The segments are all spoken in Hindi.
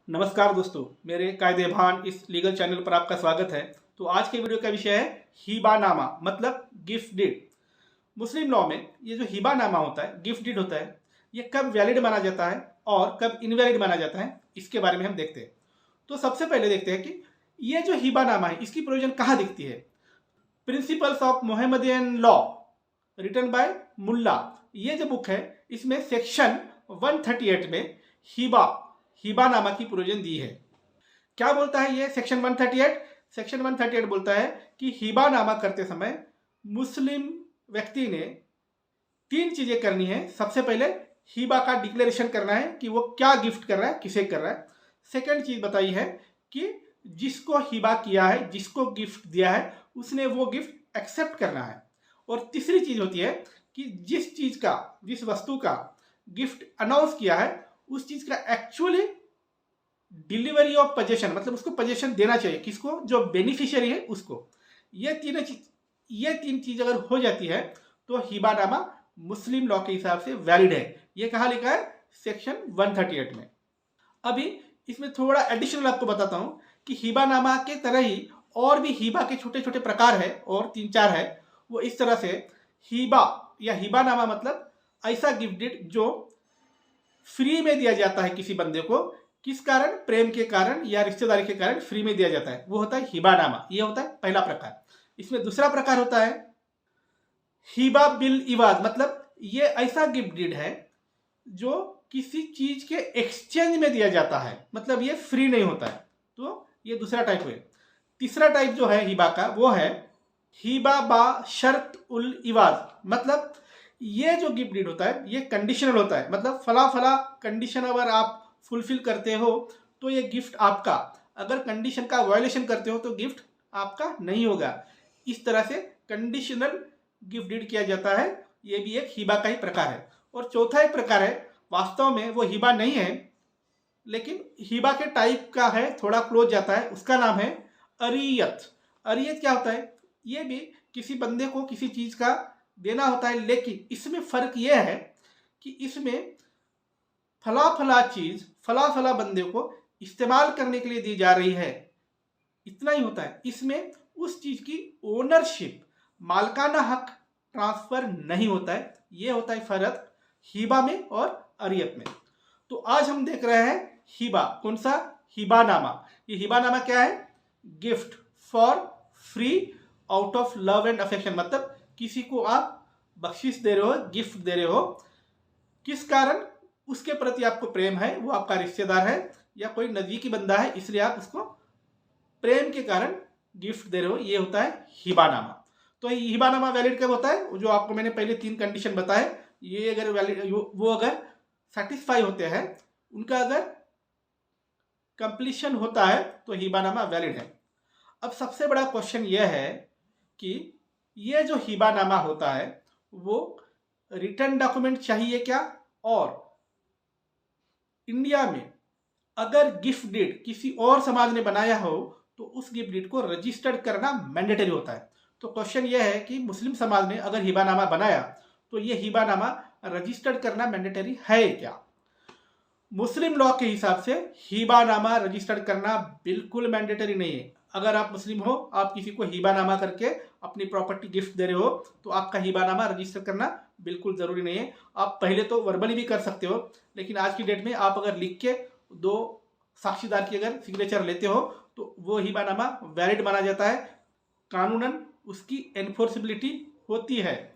नमस्कार दोस्तों, मेरे कायदे भान इस लीगल चैनल पर आपका स्वागत है। तो आज के वीडियो का विषय है हिबानामा, मतलब गिफ्ट डीड। मुस्लिम लॉ में ये जो हिबानामा होता है, गिफ्ट डीड होता है, ये कब वैलिड माना जाता है और कब इनवैलिड माना जाता है, इसके बारे में हम देखते हैं। तो सबसे पहले देखते हैं कि ये जो हिबानामा है, इसकी प्रोविजन कहाँ दिखती है। Principles of Mohammedan law written by Mulla, ये जो बुक है, इसमें सेक्शन 138 में हिबानामा की प्रोविजन दी है। क्या बोलता है ये सेक्शन 138? सेक्शन 138 बोलता है कि हिबानामा करते समय मुस्लिम व्यक्ति ने 3 चीजें करनी है। सबसे पहले हिबा का डिक्लेरेशन करना है कि वो क्या गिफ्ट कर रहा है, किसे कर रहा है। सेकंड चीज बताई है कि जिसको हिबा किया है, जिसको गिफ्ट दिया है, उसने वो गिफ्ट एक्सेप्ट करना है। और तीसरी चीज होती है कि जिस वस्तु का गिफ्ट अनाउंस किया है, उस चीज का एक्चुअली डिलीवरी ऑफ पोजेशन, मतलब उसको पोजेशन देना चाहिए। किसको? जो बेनिफिशियरी है उसको। ये तीन चीज अगर हो जाती है तो हिबानामा मुस्लिम लॉ के हिसाब से वैलिड है। ये कहाँ लिखा है? सेक्शन 138 में। अभी इसमें थोड़ा एडिशनल आपको बताता हूं कि हिबानामा के तरह ही और भी हिबा के छोटे छोटे प्रकार है, और 3-4 है। वो इस तरह से हिबा या हिबानामा मतलब ऐसा गिफ्ट डीड जो फ्री में दिया जाता है किसी बंदे को। किस कारण? प्रेम के कारण या रिश्तेदारी के कारण फ्री में दिया जाता है, वो होता है हिबानामा। ये होता है पहला प्रकार। इसमें दूसरा प्रकार होता है हिबा बिल इवाज, मतलब ये ऐसा गिफ्ट डीड है जो किसी चीज के एक्सचेंज में दिया जाता है, मतलब ये फ्री नहीं होता है। तो ये दूसरा टाइप है। तीसरा टाइप जो है हिबा का, वो है हिबा बा शर्त उल इवाज, मतलब ये जो गिफ्ट डीड होता है ये कंडीशनल होता है। मतलब फला फला कंडीशन अगर आप फुलफिल करते हो तो ये गिफ्ट आपका, अगर कंडीशन का वायोलेशन करते हो तो गिफ्ट आपका नहीं होगा। इस तरह से कंडीशनल गिफ्ट डीड किया जाता है। ये भी एक हिबा का ही प्रकार है। और चौथा एक प्रकार है, वास्तव में वो हिबा नहीं है लेकिन हिबा के टाइप का है, थोड़ा क्लोज जाता है। उसका नाम है अरियत। अरियत क्या होता है? ये भी किसी बंदे को किसी चीज का देना होता है, लेकिन इसमें फर्क यह है कि इसमें फला फला चीज फला फला बंदे को इस्तेमाल करने के लिए दी जा रही है, इतना ही होता है। इसमें उस चीज की ओनरशिप, मालकाना हक ट्रांसफर नहीं होता है। ये होता है फर्क हिबा में और अरियत में। तो आज हम देख रहे हैं हिबा। कौन सा? हिबानामा। ये हिबानामा क्या है? Gift for free out of love and affection, मतलब किसी को आप बख्शिश दे रहे हो, गिफ्ट दे रहे हो, किस कारण? उसके प्रति आपको प्रेम है, वो आपका रिश्तेदार है या कोई नजदीकी बंदा है, इसलिए आप उसको प्रेम के कारण गिफ्ट दे रहे हो। ये होता है हिबानामा। तो हिबानामा वैलिड कब होता है? जो आपको मैंने पहले 3 कंडीशन बताए, ये अगर वैलिड, वो अगर सेटिस्फाई होते हैं, उनका अगर कंप्लीशन होता है तो हिबानामा वैलिड है। अब सबसे बड़ा क्वेश्चन यह है कि ये जो हिबानामा होता है वो रिटर्न डॉक्यूमेंट चाहिए क्या? और इंडिया में अगर गिफ्ट डीड किसी और समाज ने बनाया हो तो उस गिफ्ट डीड को रजिस्टर्ड करना मैंडेटरी होता है। तो क्वेश्चन यह है कि मुस्लिम समाज ने अगर हिबानामा बनाया तो ये हिबानामा रजिस्टर्ड करना मैंडेटरी है क्या? मुस्लिम लॉ के हिसाब से हिबानामा रजिस्टर्ड करना बिल्कुल मैंडेटरी नहीं है। अगर आप मुस्लिम हो, आप किसी को हिबानामा करके अपनी प्रॉपर्टी गिफ्ट दे रहे हो, तो आपका हिबानामा रजिस्टर करना बिल्कुल ज़रूरी नहीं है। आप पहले तो वर्बली भी कर सकते हो, लेकिन आज की डेट में आप अगर लिख के 2 साक्षीदार की अगर सिग्नेचर लेते हो तो वो हिबानामा वैलिड माना जाता है, कानूनन उसकी एनफोर्सिबिलिटी होती है।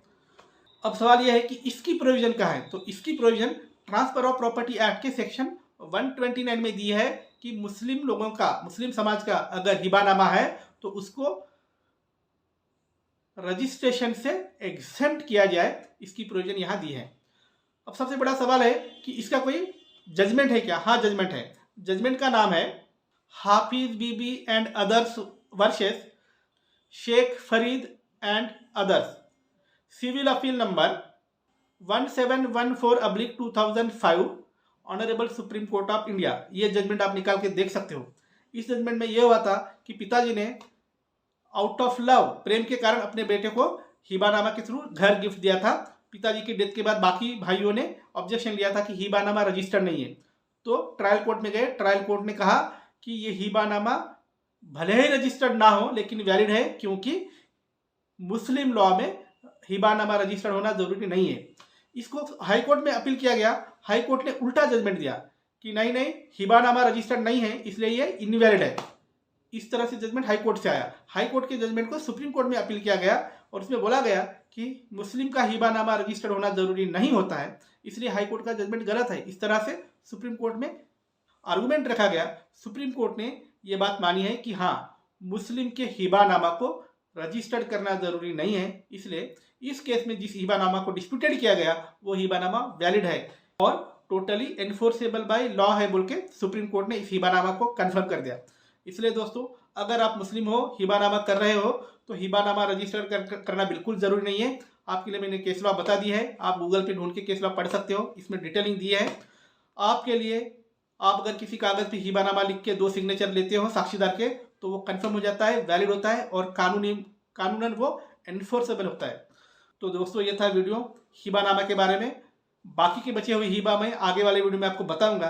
अब सवाल यह है कि इसकी प्रोविजन कहाँ है? तो इसकी provision transfer of property act के सेक्शन 129 में दी है कि मुस्लिम लोगों का, मुस्लिम समाज का अगर हिबानामा है तो उसको रजिस्ट्रेशन से एग्जेम्प्ट किया जाए। इसकी प्रोविजन यहाँ दी है। अब सबसे बड़ा सवाल है कि इसका कोई जजमेंट है क्या? हाँ, जजमेंट है। जजमेंट का नाम है Hafiz Bibi and others versus Sheikh Farid and others, civil appeal number 1714/2005, honourable supreme court of India. ये जजमेंट आप निकाल के देख सकते हो। इस जजमेंट में यह हुआ था कि पिताजी ने आउट ऑफ लव, प्रेम के कारण, अपने बेटे को हिबानामा के थ्रू घर गिफ्ट दिया था। पिताजी की डेथ के बाद बाकी भाइयों ने ऑब्जेक्शन लिया था कि हिबानामा रजिस्टर्ड नहीं है। तो ट्रायल कोर्ट में गए, ट्रायल कोर्ट ने कहा कि ये हिबानामा भले ही रजिस्टर्ड ना हो लेकिन वैलिड है, क्योंकि मुस्लिम लॉ में हिबानामा रजिस्टर्ड होना जरूरी नहीं है। इसको हाई कोर्ट में अपील किया गया, हाई कोर्ट ने उल्टा जजमेंट दिया कि नहीं नहीं, हिबानामा रजिस्टर्ड नहीं है इसलिए ये इनवैलिड है। इस तरह से जजमेंट हाई कोर्ट से आया। हाई कोर्ट के जजमेंट को सुप्रीम कोर्ट में अपील किया गया और उसमें बोला गया कि मुस्लिम का हिबानामा रजिस्टर्ड होना जरूरी नहीं होता है, इसलिए हाई कोर्ट का जजमेंट गलत है। इस तरह से सुप्रीम कोर्ट में आर्गुमेंट रखा गया। सुप्रीम कोर्ट ने ये बात मानी है कि हाँ, मुस्लिम के हिबानामा को रजिस्टर्ड करना जरूरी नहीं है, इसलिए इस केस में जिस हिबानामा को डिस्प्यूटेड किया गया वो हिबानामा वैलिड है और टोटली एनफोर्सेबल बाय लॉ है बोल के सुप्रीम कोर्ट ने इस हिबानामा को कंफर्म कर दिया। इसलिए दोस्तों, अगर आप मुस्लिम हो, हिबानामा कर रहे हो, तो हिबानामा रजिस्टर करना बिल्कुल जरूरी नहीं है। आपके लिए मैंने केस लॉ बता दी है, आप गूगल पे ढूंढ के केस लॉ पढ़ सकते हो, इसमें डिटेलिंग दी है आपके लिए। आप अगर किसी कागज पे हिबानामा लिख के 2 सिग्नेचर लेते हो साक्षीदार के, तो वो कंफर्म हो जाता है, वैलिड होता है और कानूनन वो एनफोर्सेबल होता है। तो दोस्तों, ये था वीडियो हिबानामा के बारे में। बाकी के बचे हुए हिबा मैं आगे वाले वीडियो में आपको बताऊंगा।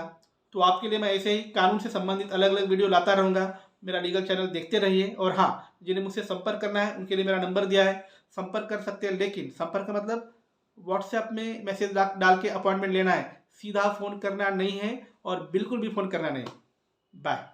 तो आपके लिए मैं ऐसे ही कानून से संबंधित अलग अलग वीडियो लाता रहूँगा। मेरा लीगल चैनल देखते रहिए। और हाँ, जिन्हें मुझसे संपर्क करना है उनके लिए मेरा नंबर दिया है, संपर्क कर सकते हैं। लेकिन संपर्क का मतलब व्हाट्सएप में मैसेज डाल के अपॉइंटमेंट लेना है, सीधा फ़ोन करना नहीं है और बिल्कुल भी फ़ोन करना नहीं। बाय।